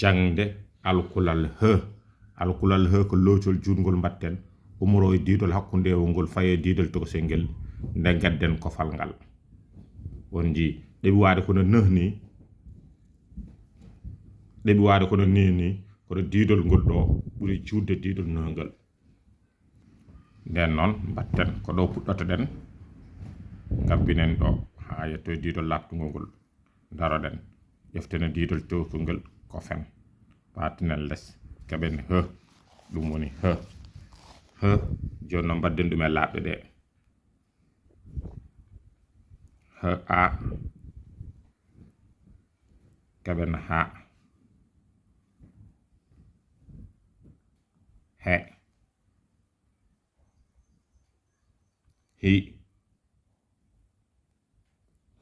jangde alkulal he ko lootol jurgol mbatten umoro e diidol hakkunde ngol faye diidol to sengel nde gadden kofal ngal on ji debi waade kono nehni debi waade kono ni ko diidol ngol do buri juurde diidol nehgal den non mbatten ko do puddoto den gabbinen do ha yetto diidol lattugol ngol daroden yeftene diidol tokungol ko fen patinel les kaben he dum woni he jonno badden dum e labbe de he a kaben ha he hi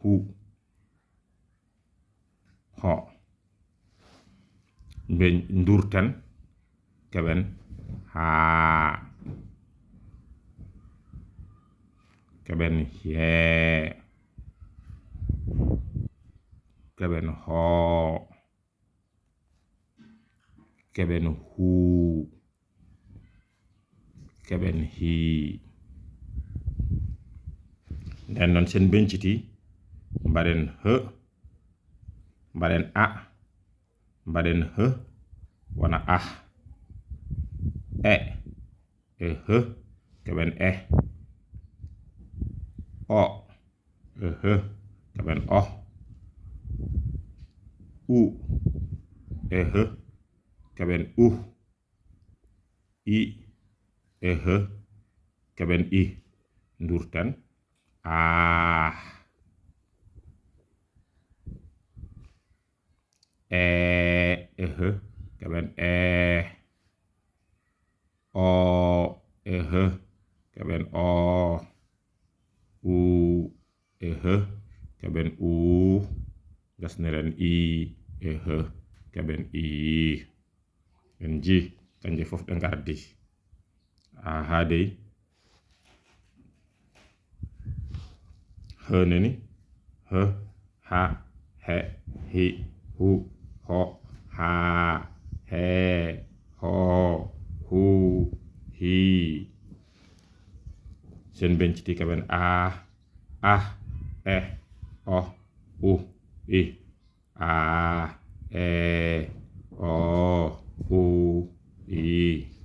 hu ho be ndurten kaben ha kaben ye kaben ho kaben hu kaben hi den non sen benciti mbaden he mbaden a mbaden he wana e he kaben o he kaben o u he kaben i he kaben i ndurten a he kaben o he kaben o u he kaben u gasneren i he kaben i en ji kanje fof de gardi hade he neni he ha he hi hu ho ha he ho hu hi sen benciti kaben a o u i a e o u i